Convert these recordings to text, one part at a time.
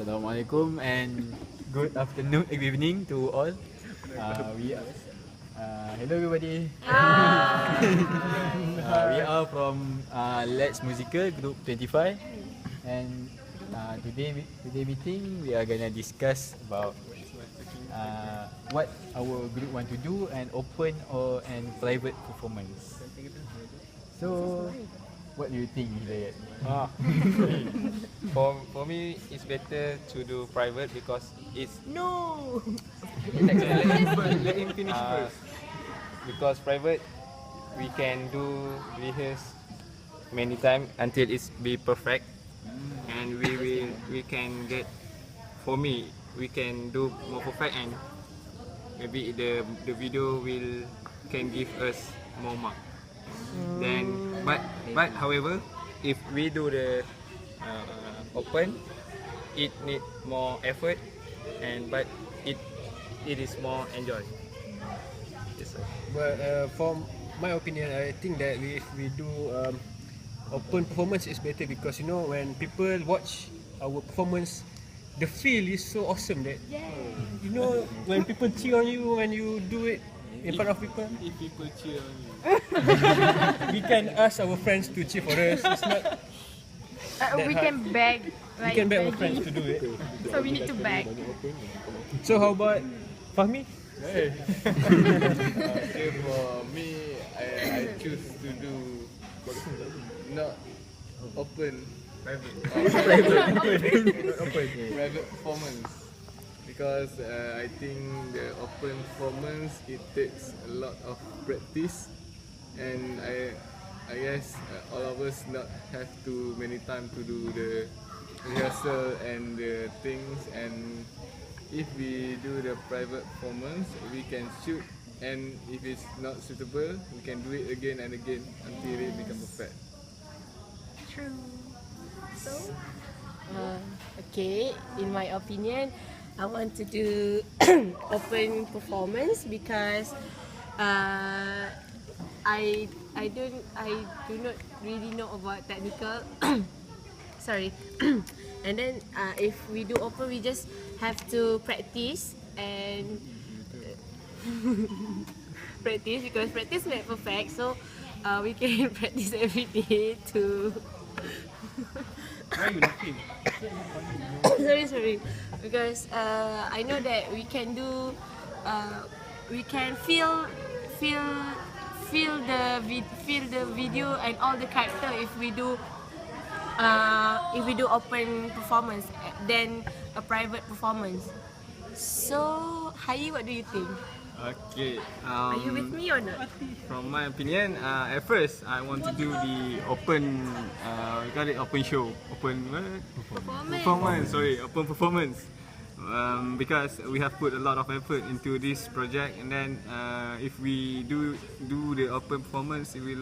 Assalamualaikum and good afternoon, good evening to all. Hello everybody. We are from LAX2022 Group 25, and today meeting we are gonna discuss about what our group want to do and open or and private performance. So, what do you think, Hidayat? For me, it's better to do private because it's No. let him finish first. Because private, we can do rehearse many times until it's be perfect, and we can get. For me, we can do more perfect, and maybe the video will can give us more mark. Then, but however, if we do the open, it need more effort, but it is more enjoy. Yes, sir. But from my opinion, I think that if we do open performance is better because when people watch our performance, the feel is so awesome that when people cheer on you when you do it in front of people. If people cheer on you. We can ask our friends to cheer for us. It's not We can beg. we can beg our friends to do it. So we need to beg. So how about Fahmi? Okay, for me, I choose to do not open private performance because I think the open performance it takes a lot of practice, and I guess all of us not have too many time to do the rehearsal and the things, and if we do the private performance, we can shoot, and if it's not suitable, we can do it again and again until it becomes perfect. True. So, Okay, in my opinion, I want to do open performance because I do not really know about technical. Sorry. And then if we do open, we just have to practice and practice because practice makes perfect. So we can practice every day to. Why are you laughing? sorry. Because I know that we can do. We can feel the video and all the character if we do open performance than a private performance. So, Hai, what do you think? Okay. Are you with me or not? From my opinion, at first I want to do the open, we call it open show, open performance. Sorry, open performance. Because we have put a lot of effort into this project, and then if we do the open performance, it will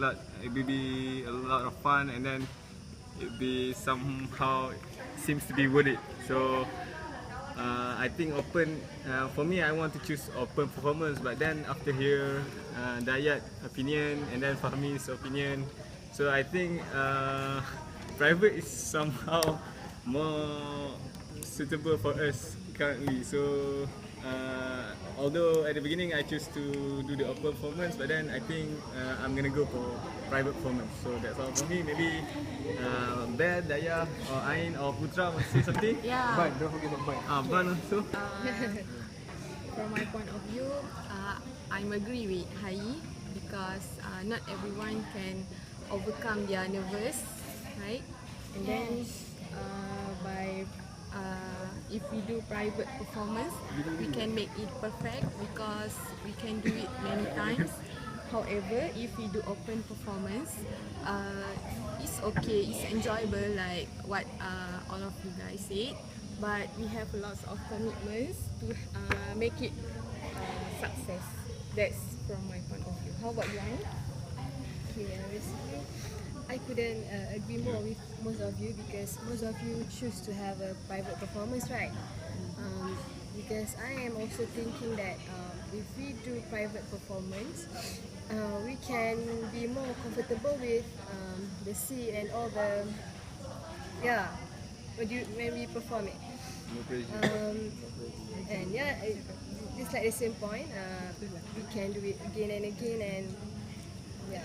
be a lot of fun, and then it be somehow seems to be worth it. So. I think open, for me I want to choose open performance, but then after here Dayat opinion and then Fahmi's opinion, so I think private is somehow more suitable for us currently. So although at the beginning I choose to do the open performance, but then I think I'm gonna go for private performance. So that's all for me. Maybe Bel, Daya, or Ain, or Putra want to say something? Yeah. But don't forget about Bud. Ban also. from my point of view, I'm agree with Hai because not everyone can overcome their nervous, right? And then if we do private performance, we can make it perfect because we can do it many times. However, if we do open performance, it's okay, it's enjoyable like what all of you guys said, but we have lots of commitments to make it success. That's from my point of view. How about you, Annie? Okay, basically, I couldn't agree more with most of you because most of you choose to have a private performance, right? Because I am also thinking that if we do private performance, we can be more comfortable with the scene and all the when we perform it. No pressure. And yeah, it's like the same point. We can do it again and again, and yeah,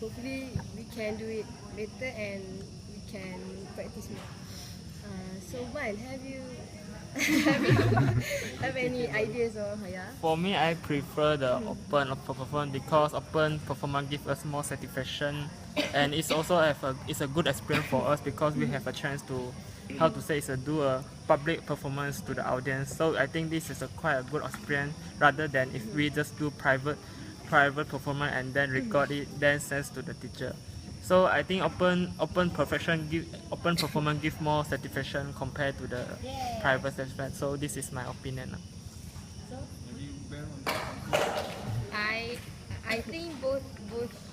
hopefully we can do it better and we can practice more. So, Wan, have you have any ideas or yeah? For me, I prefer the open performance because open performance gives us more satisfaction, and it's a good experience for us because we have a chance to, how to say, do a public performance to the audience. So I think this is quite a good experience rather than if we just do private performance and then record it then send to the teacher. So I think open performance give more satisfaction compared to the private session. So this is my opinion. I I think both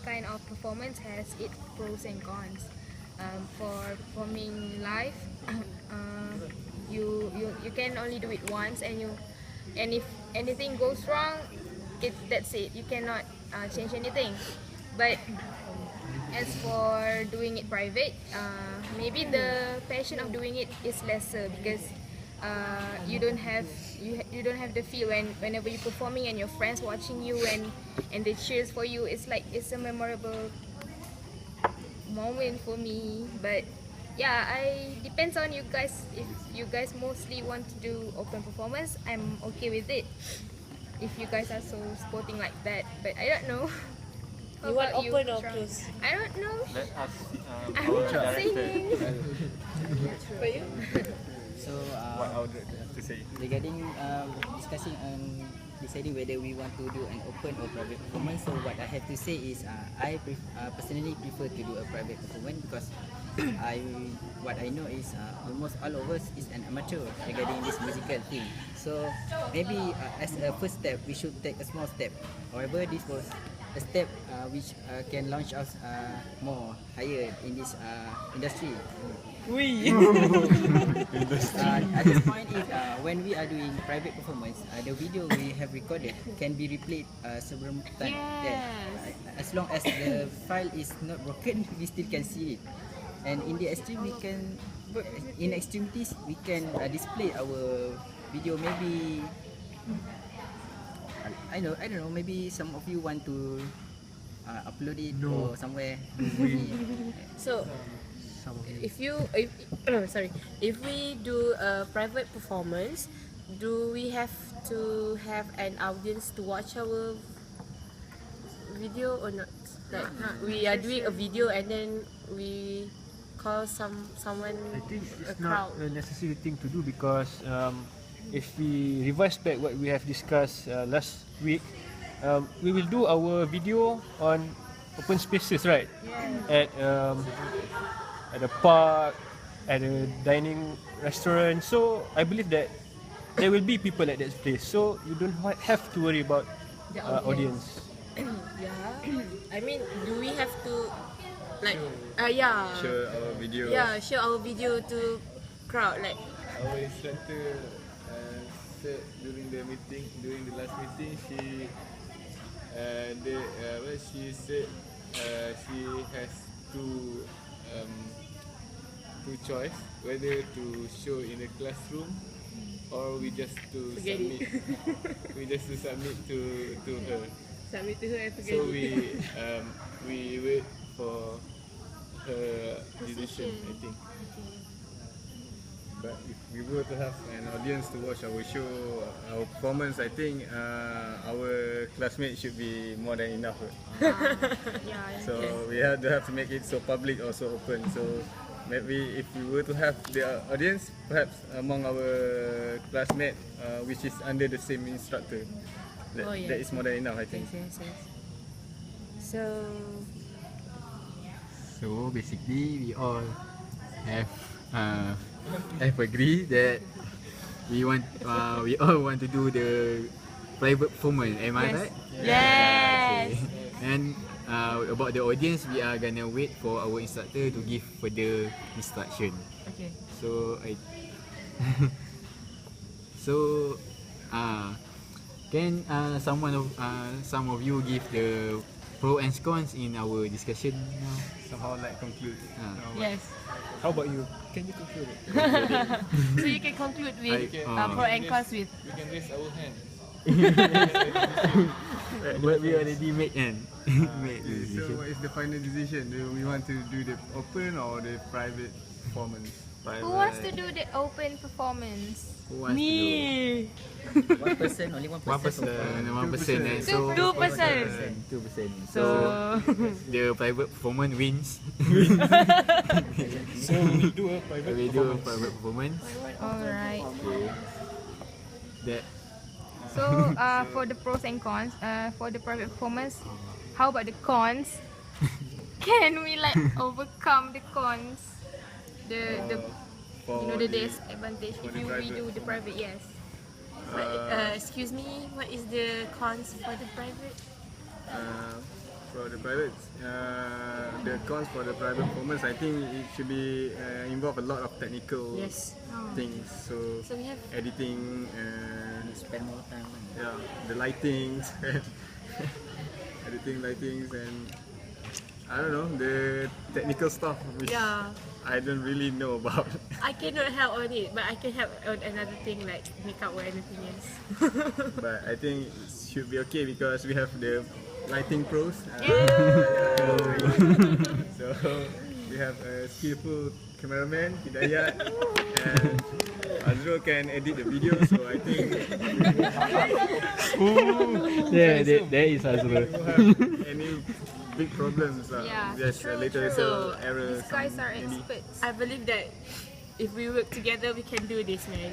kind of performance has its pros and cons. For performing live, you can only do it once, and if anything goes wrong, that's it. You cannot change anything. But as for doing it private, maybe the passion of doing it is lesser because you don't have you don't have the feel whenever you're performing and your friends watching you and they cheers for you. It's like it's a memorable moment for me. But yeah, I depends on you guys. If you guys mostly want to do open performance, I'm okay with it. If you guys are so sporting like that, but I don't know. How You want about open or Tron? close? I don't know. Let us I'm not saying. For you? So what our director have to say. regarding discussing on deciding whether we want to do an open or private performance, so what I have to say is personally prefer to do a private performance because what I know is almost all of us is an amateur regarding this musical thing. So maybe as a first step we should take a small step. However, this was a step which can launch us more higher in this industry. At this point is when we are doing private performance, the video we have recorded can be replayed several times. As long as the file is not broken, we still can see it. And in the extreme, in extremities, we can display our video. Maybe I don't know. Maybe some of you want to upload it or somewhere. So, if we do a private performance, do we have to have an audience to watch our video or not? Like we are doing a video and then we call someone. I think a it's crowd. not a necessary thing to do because if we revise back what we have discussed last week, we will do our video on open spaces, right? At a park, at a dining restaurant. So I believe that there will be people at that place. So you don't have to worry about The audience. Yeah. I mean, do we have to like Show our video. show our video to crowd like Our instructor said during the last meeting, she said she has two choice, whether to show in the classroom or we just to Forget submit we just to submit to her. submit to her and forget So it. we wait for her decision, I think. But if we were to have an audience to watch our show, our performance, I think our classmates should be more than enough. So we have to make it so public or so open. So maybe if we were to have the audience, perhaps among our classmates, which is under the same instructor, that is more than enough, I think. Yes. So basically, we all have agreed that we all want to do the private performance. Am I right? Yes. And about the audience, we are gonna wait for our instructor to give further instruction. Okay. So can some of you give the pro and cons in our discussion now. Somehow like conclude. Yes. How about you? Can you conclude it? So you can conclude with I- pro and cons with. We can raise our hand. But we already made an made the So decision. what is the final decision? Do we want to do the open or the private performance? Who wants to do the open performance? Who wants to Me. One person, only one do? One person. person, 1%. And so 2%. 2%. So The private performance wins. So we do a private We do performance. private performance. Alright. Okay. That So for the pros and cons, for the private performance, how about the cons? Can we like overcome the cons? The the disadvantage if we do the private, yes. but, excuse me, what is the cons for the private? For the private, the cons for the private performance, I think it should be involve a lot of technical Yes. things. So So we have editing and Spend more time. yeah, the lightings, editing lightings and I don't know the technical stuff which yeah. I don't really know about. I cannot help on it, but I can help on another thing like makeup or anything else. But I think it should be okay because we have the lighting pros. So we have a skillful cameraman, Hidayat, and Azrul can edit the video. So I think yeah, there is Azrul. we won't have any big problems. Yeah, Just true, little true. errors. These guys are any- experts. I believe that if we work together, we can do this, man.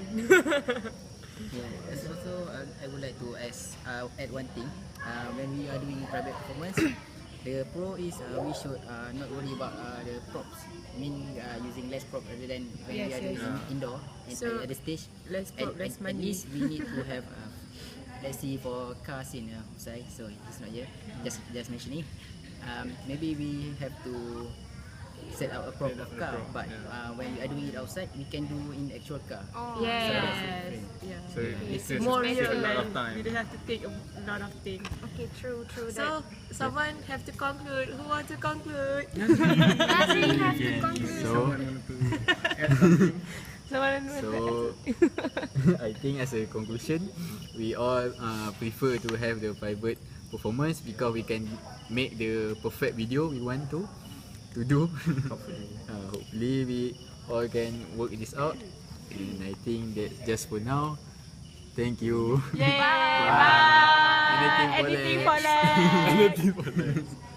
Yeah. Also, I would like to add one thing. When we are doing private performance, the pro is we should not worry about the props. I mean, using less prop rather than when we Yes, are yes. doing indoor and So, at the stage. less prop, less At money. least we need to have, let's see for car scene outside. So it's not here. Just mentioning. Maybe we have to set up a prop of car, but when we are doing it outside, we can do in actual car. Oh. Yes. Yeah. So it's It's just more save real a lot of and time. we don't have to take a lot of things. Okay, true. So, someone have to conclude. Who want to conclude? Nazri have to conclude. So, Someone want to add something? Someone want to so I think as a conclusion, we all prefer to have the private performance because we can make the perfect video we want to do. Hopefully we all can work this out. And I think that's just for now. Thank you. Yay! Bye. Bye. Anything for Anything less. for less. Anything for less.